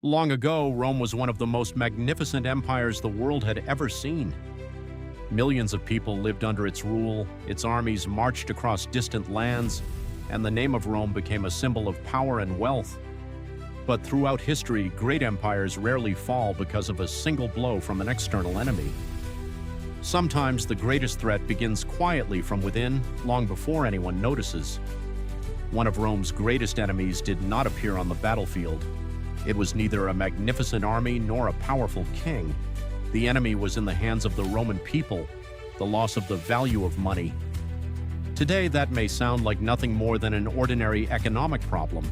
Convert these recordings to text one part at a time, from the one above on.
Long ago, Rome was one of the most magnificent empires the world had ever seen. Millions of people lived under its rule, its armies marched across distant lands, and the name of Rome became a symbol of power and wealth. But throughout history, great empires rarely fall because of a single blow from an external enemy. Sometimes the greatest threat begins quietly from within, long before anyone notices. One of Rome's greatest enemies did not appear on the battlefield. It was neither a magnificent army nor a powerful king. The enemy was in the hands of the Roman people, the loss of the value of money. Today, that may sound like nothing more than an ordinary economic problem,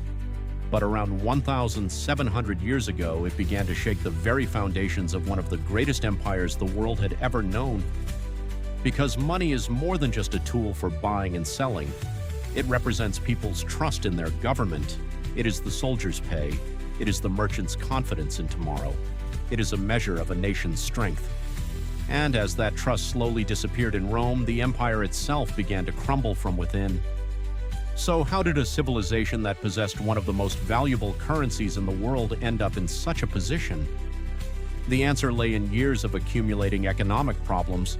but around 1,700 years ago, it began to shake the very foundations of one of the greatest empires the world had ever known. Because money is more than just a tool for buying and selling. It represents people's trust in their government. It is the soldier's pay. It is the merchant's confidence in tomorrow. It is a measure of a nation's strength. And as that trust slowly disappeared in Rome, the empire itself began to crumble from within. So how did a civilization that possessed one of the most valuable currencies in the world end up in such a position? The answer lay in years of accumulating economic problems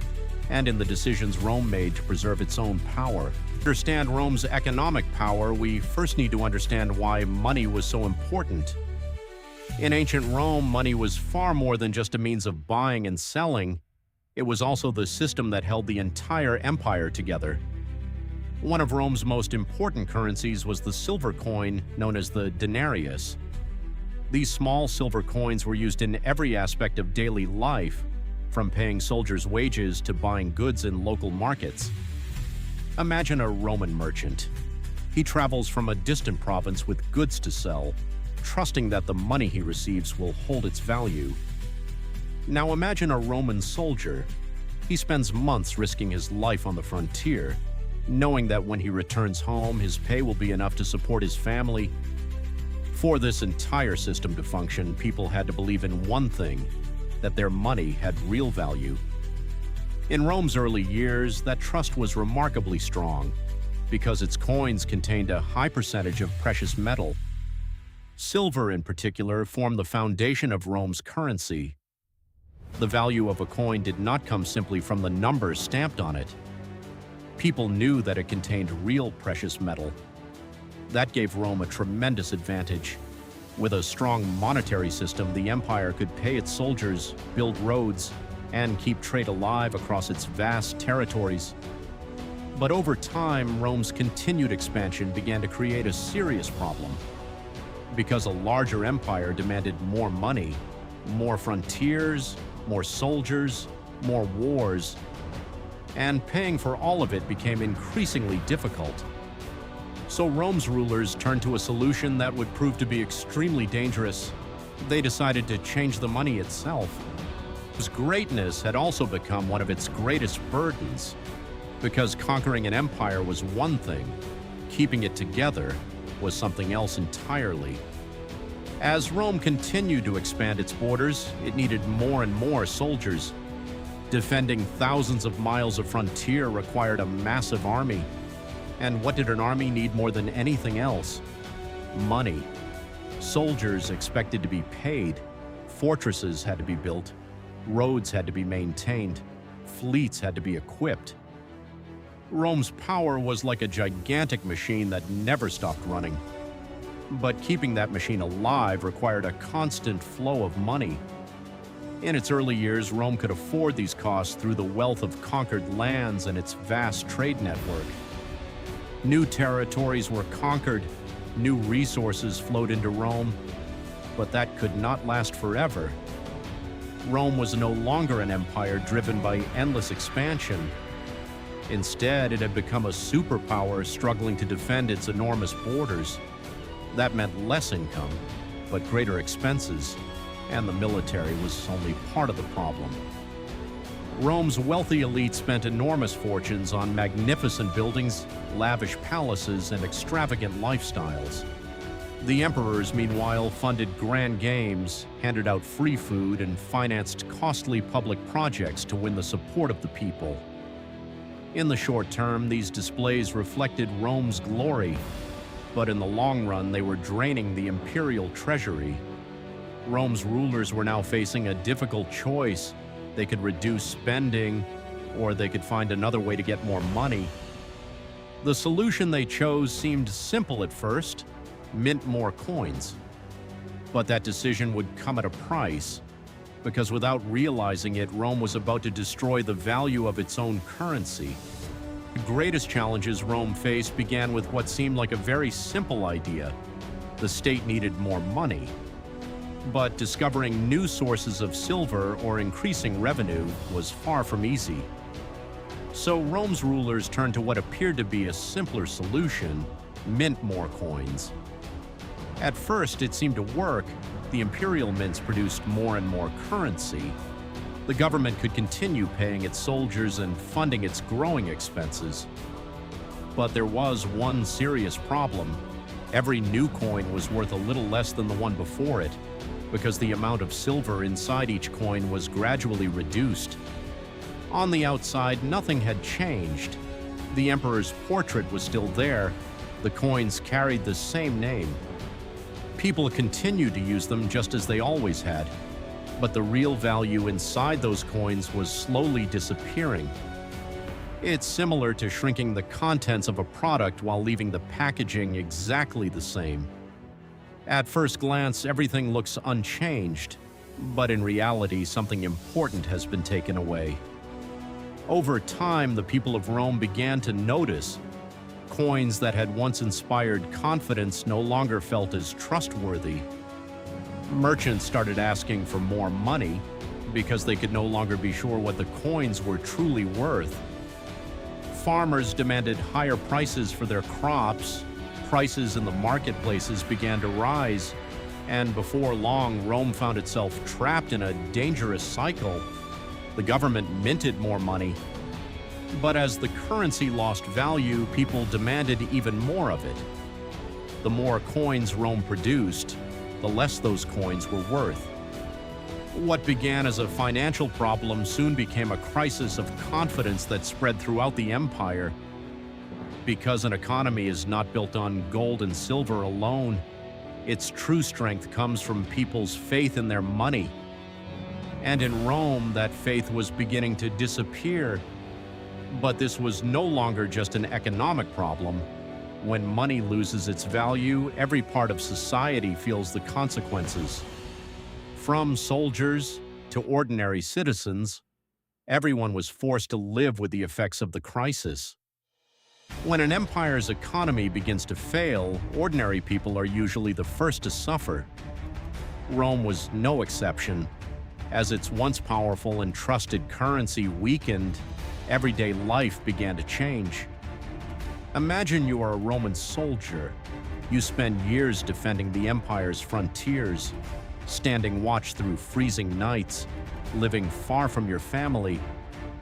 and in the decisions Rome made to preserve its own power. To understand Rome's economic power, we first need to understand why money was so important. In ancient Rome, money was far more than just a means of buying and selling. It was also the system that held the entire empire together. One of Rome's most important currencies was the silver coin known as the denarius. These small silver coins were used in every aspect of daily life, from paying soldiers' wages to buying goods in local markets. Imagine a Roman merchant. He travels from a distant province with goods to sell, trusting that the money he receives will hold its value. Now imagine a Roman soldier. He spends months risking his life on the frontier, knowing that when he returns home, his pay will be enough to support his family. For this entire system to function, people had to believe in one thing, that their money had real value. In Rome's early years, that trust was remarkably strong because its coins contained a high percentage of precious metal. Silver, in particular, formed the foundation of Rome's currency. The value of a coin did not come simply from the numbers stamped on it. People knew that it contained real precious metal. That gave Rome a tremendous advantage. With a strong monetary system, the empire could pay its soldiers, build roads, and keep trade alive across its vast territories. But over time, Rome's continued expansion began to create a serious problem. Because a larger empire demanded more money, more frontiers, more soldiers, more wars, and paying for all of it became increasingly difficult. So Rome's rulers turned to a solution that would prove to be extremely dangerous. They decided to change the money itself. Its greatness had also become one of its greatest burdens, because conquering an empire was one thing, keeping it together was something else entirely. As Rome continued to expand its borders, it needed more and more soldiers. Defending thousands of miles of frontier required a massive army. And what did an army need more than anything else? Money. Soldiers expected to be paid. Fortresses had to be built. Roads had to be maintained. Fleets had to be equipped. Rome's power was like a gigantic machine that never stopped running. But keeping that machine alive required a constant flow of money. In its early years, Rome could afford these costs through the wealth of conquered lands and its vast trade network. New territories were conquered, new resources flowed into Rome, but that could not last forever. Rome was no longer an empire driven by endless expansion. Instead, it had become a superpower struggling to defend its enormous borders. That meant less income, but greater expenses, and the military was only part of the problem. Rome's wealthy elite spent enormous fortunes on magnificent buildings, lavish palaces, and extravagant lifestyles. The emperors, meanwhile, funded grand games, handed out free food, and financed costly public projects to win the support of the people. In the short term, these displays reflected Rome's glory, but in the long run, they were draining the imperial treasury. Rome's rulers were now facing a difficult choice. They could reduce spending, or they could find another way to get more money. The solution they chose seemed simple at first: mint more coins. But that decision would come at a price, because without realizing it, Rome was about to destroy the value of its own currency. The greatest challenges Rome faced began with what seemed like a very simple idea. The state needed more money. But discovering new sources of silver or increasing revenue was far from easy. So Rome's rulers turned to what appeared to be a simpler solution: mint more coins. At first, it seemed to work. The imperial mints produced more and more currency. The government could continue paying its soldiers and funding its growing expenses. But there was one serious problem. Every new coin was worth a little less than the one before it, because the amount of silver inside each coin was gradually reduced. On the outside, nothing had changed. The emperor's portrait was still there. The coins carried the same name. People continued to use them just as they always had, but the real value inside those coins was slowly disappearing. It's similar to shrinking the contents of a product while leaving the packaging exactly the same. At first glance, everything looks unchanged, but in reality, something important has been taken away. Over time, the people of Rome began to notice coins that had once inspired confidence no longer felt as trustworthy. Merchants started asking for more money because they could no longer be sure what the coins were truly worth. Farmers demanded higher prices for their crops. Prices in the marketplaces began to rise, and before long, Rome found itself trapped in a dangerous cycle. The government minted more money, but as the currency lost value, people demanded even more of it. The more coins Rome produced, the less those coins were worth. What began as a financial problem soon became a crisis of confidence that spread throughout the empire. Because an economy is not built on gold and silver alone, its true strength comes from people's faith in their money. And in Rome, that faith was beginning to disappear. But this was no longer just an economic problem. When money loses its value, every part of society feels the consequences. From soldiers to ordinary citizens, everyone was forced to live with the effects of the crisis. When an empire's economy begins to fail, ordinary people are usually the first to suffer. Rome was no exception. As its once powerful and trusted currency weakened, everyday life began to change. Imagine you are a Roman soldier. You spend years defending the empire's frontiers, standing watch through freezing nights, living far from your family,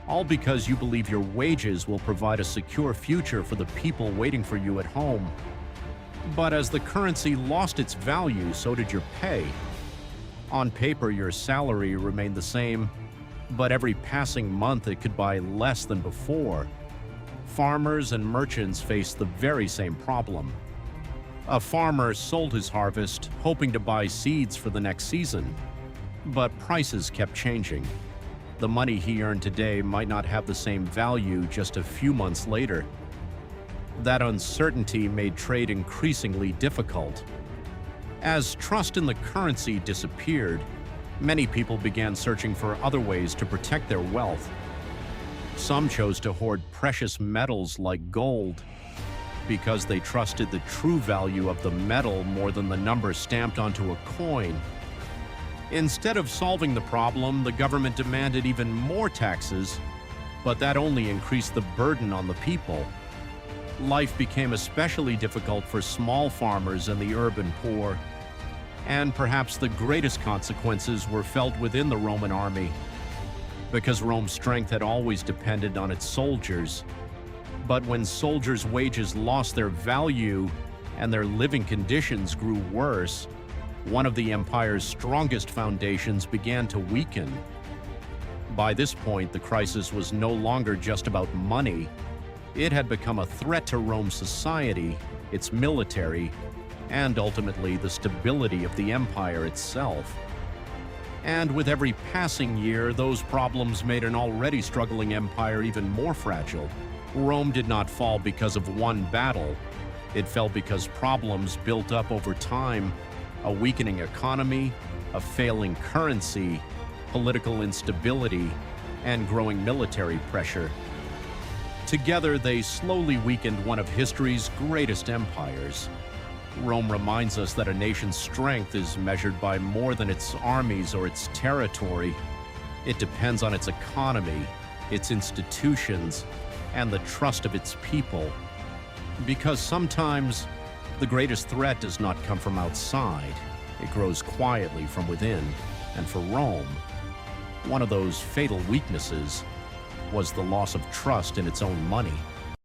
all because you believe your wages will provide a secure future for the people waiting for you at home. But as the currency lost its value, so did your pay. On paper, your salary remained the same, but every passing month it could buy less than before. Farmers and merchants faced the very same problem. A farmer sold his harvest, hoping to buy seeds for the next season, but prices kept changing. The money he earned today might not have the same value just a few months later. That uncertainty made trade increasingly difficult. As trust in the currency disappeared, many people began searching for other ways to protect their wealth. Some chose to hoard precious metals like gold because they trusted the true value of the metal more than the number stamped onto a coin. Instead of solving the problem, the government demanded even more taxes, but that only increased the burden on the people. Life became especially difficult for small farmers and the urban poor. And perhaps the greatest consequences were felt within the Roman army, because Rome's strength had always depended on its soldiers. But when soldiers' wages lost their value and their living conditions grew worse, one of the empire's strongest foundations began to weaken. By this point, the crisis was no longer just about money. It had become a threat to Rome's society, its military, and ultimately the stability of the empire itself. And with every passing year, those problems made an already struggling empire even more fragile. Rome did not fall because of one battle. It fell because problems built up over time: a weakening economy, a failing currency, political instability, and growing military pressure. Together, they slowly weakened one of history's greatest empires. Rome reminds us that a nation's strength is measured by more than its armies or its territory. It depends on its economy, its institutions, and the trust of its people. Because sometimes the greatest threat does not come from outside. It grows quietly from within. And for Rome, one of those fatal weaknesses was the loss of trust in its own money.